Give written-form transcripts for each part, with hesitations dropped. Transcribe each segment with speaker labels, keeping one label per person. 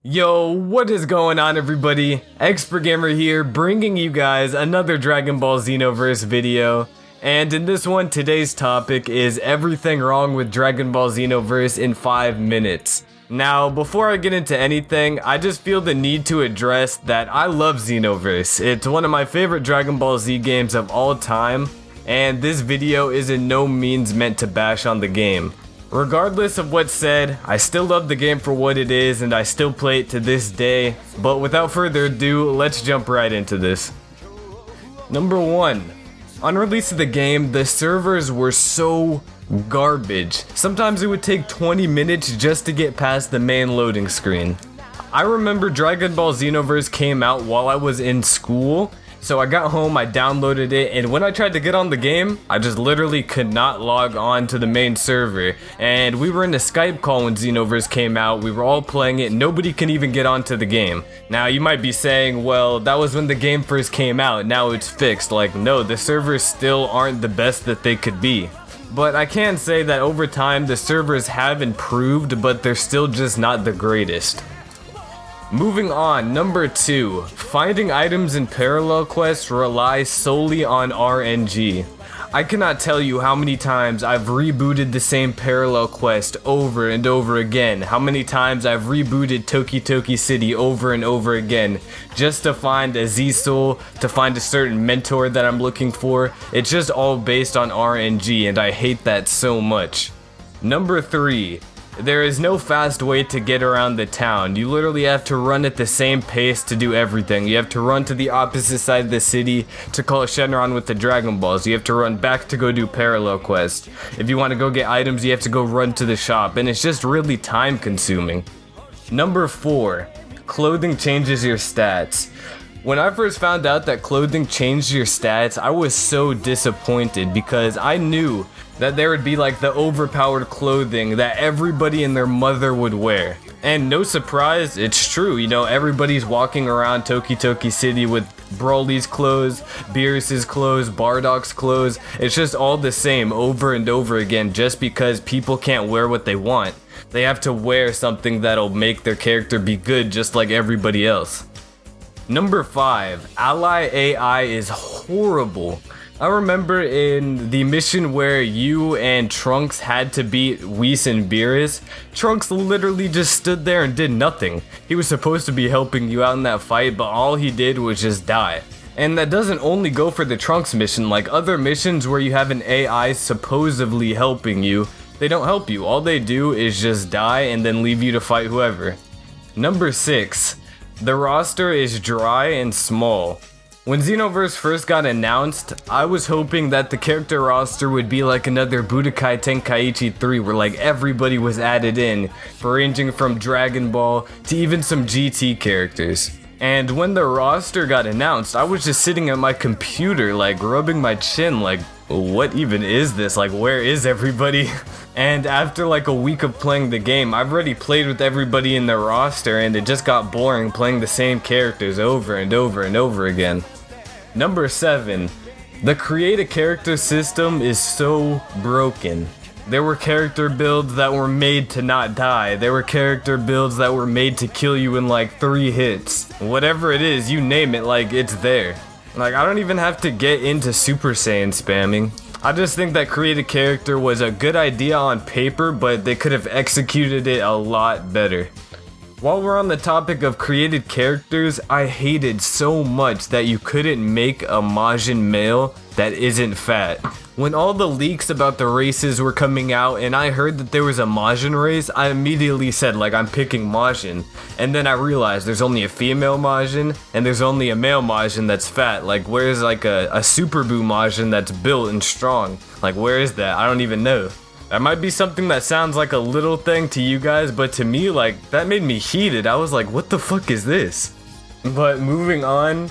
Speaker 1: Yo, what is going on everybody? XpertGamer here, bringing you guys another Dragon Ball Xenoverse video. And in this one, today's topic is everything wrong with Dragon Ball Xenoverse in 5 minutes. Now, before I get into anything, I just feel the need to address that I love Xenoverse. It's one of my favorite Dragon Ball Z games of all time, and this video is in no means meant to bash on the game. Regardless of what's said, I still love the game for what it is and I still play it to this day, but without further ado, let's jump right into this. Number 1. On release of the game, the servers were so garbage. Sometimes it would take 20 minutes just to get past the main loading screen. I remember Dragon Ball Xenoverse came out while I was in school, so I got home, I downloaded it, and when I tried to get on the game, I just literally could not log on to the main server. And we were in a Skype call when Xenoverse came out, we were all playing it, nobody can even get onto the game. Now you might be saying, well, that was when the game first came out, now it's fixed. Like, no, the servers still aren't the best that they could be. But I can say that over time, the servers have improved, but they're still just not the greatest. Moving on, number 2. Finding items in parallel quests relies solely on RNG. I cannot tell you how many times I've rebooted the same parallel quest over and over again, how many times I've rebooted Toki Toki City over and over again, just to find a Z-Soul, to find a certain mentor that I'm looking for. It's just all based on RNG, and I hate that so much. Number 3. There is no fast way to get around the town. You literally have to run at the same pace to do everything. You have to run to the opposite side of the city to call Shenron with the Dragon Balls. You have to run back to go do parallel quest. If you want to go get items, you have to go run to the shop, and it's just really time consuming. Number 4. Clothing changes your stats. When I first found out that clothing changed your stats, I was so disappointed because I knew that there would be like the overpowered clothing that everybody and their mother would wear. And no surprise, it's true, you know, everybody's walking around Toki Toki City with Broly's clothes, Beerus's clothes, Bardock's clothes. It's just all the same over and over again just because people can't wear what they want. They have to wear something that'll make their character be good just like everybody else. Number 5. Ally AI is horrible. I remember in the mission where you and Trunks had to beat Whis and Beerus, Trunks literally just stood there and did nothing. He was supposed to be helping you out in that fight, but all he did was just die. And that doesn't only go for the Trunks mission, like other missions where you have an AI supposedly helping you, they don't help you. All they do is just die and then leave you to fight whoever. Number 6. The roster is dry and small. When Xenoverse first got announced, I was hoping that the character roster would be like another Budokai Tenkaichi 3 where like everybody was added in, ranging from Dragon Ball to even some GT characters. And when the roster got announced, I was just sitting at my computer like rubbing my chin like, what even is this? Like, where is everybody? And after like a week of playing the game, I've already played with everybody in the roster and it just got boring playing the same characters over and over and over again. Number 7. The create a character system is so broken. There were character builds that were made to not die. There were character builds that were made to kill you in like 3 hits. Whatever it is, you name it, like it's there. Like, I don't even have to get into Super Saiyan spamming. I just think that create a character was a good idea on paper, but they could have executed it a lot better. While we're on the topic of created characters, I hated so much that you couldn't make a Majin male that isn't fat. When all the leaks about the races were coming out and I heard that there was a Majin race, I immediately said like I'm picking Majin. And then I realized there's only a female Majin and there's only a male Majin that's fat. Like where's like a Super Buu Majin that's built and strong? Like where is that? I don't even know. That might be something that sounds like a little thing to you guys, but to me, like, that made me heated. I was like, what the fuck is this? But moving on,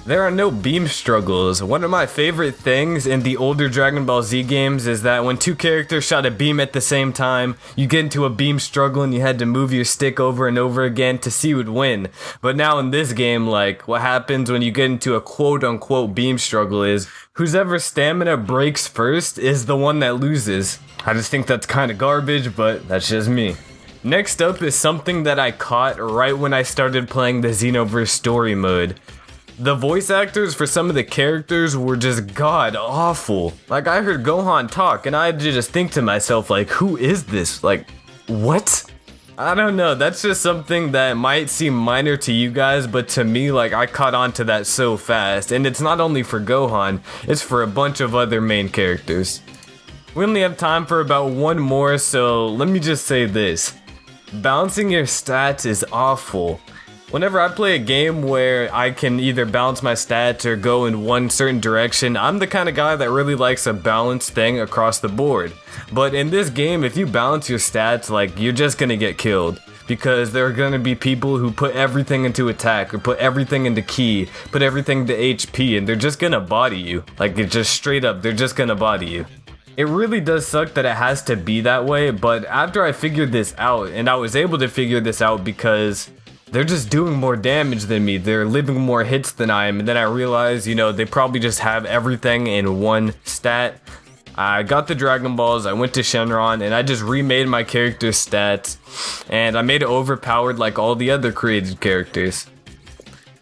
Speaker 1: there are no beam struggles. One of my favorite things in the older Dragon Ball Z games is that when 2 characters shot a beam at the same time, you get into a beam struggle and you had to move your stick over and over again to see who would win. But now in this game, like, what happens when you get into a quote-unquote beam struggle is, whoever's stamina breaks first is the one that loses. I just think that's kind of garbage, but that's just me. Next up is something that I caught right when I started playing the Xenoverse story mode. The voice actors for some of the characters were just god awful. Like, I heard Gohan talk and I had to just think to myself, like, who is this? Like, what? I don't know, that's just something that might seem minor to you guys, but to me, like, I caught on to that so fast. And it's not only for Gohan, it's for a bunch of other main characters. We only have time for about one more, so let me just say this. Balancing your stats is awful. Whenever I play a game where I can either balance my stats or go in one certain direction, I'm the kind of guy that really likes a balanced thing across the board. But in this game, if you balance your stats, like, you're just gonna get killed. Because there are gonna be people who put everything into attack, or put everything into ki, put everything to HP, and they're just gonna body you. Like, it's just straight up, they're just gonna body you. It really does suck that it has to be that way, but after I figured this out, and I was able to figure this out because they're just doing more damage than me, they're living more hits than I am, and then I realized, you know, they probably just have everything in one stat. I got the Dragon Balls, I went to Shenron, and I just remade my character's stats, and I made it overpowered like all the other created characters.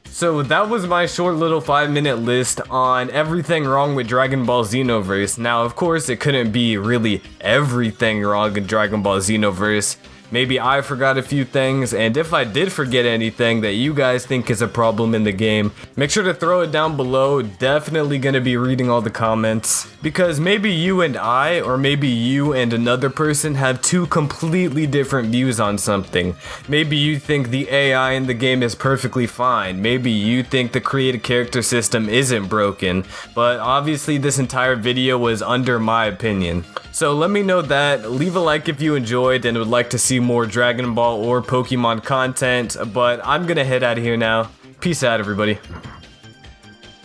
Speaker 1: So that was my short little 5-minute list on everything wrong with Dragon Ball Xenoverse. Now, of course, it couldn't be really everything wrong with Dragon Ball Xenoverse. Maybe I forgot a few things, and if I did forget anything that you guys think is a problem in the game, make sure to throw it down below. Definitely gonna be reading all the comments, because maybe you and I, or maybe you and another person have two completely different views on something. Maybe you think the AI in the game is perfectly fine, maybe you think the created character system isn't broken, but obviously this entire video was under my opinion. So let me know that, leave a like if you enjoyed and would like to see more Dragon Ball or Pokemon content, but I'm gonna head out of here now. Peace out, everybody.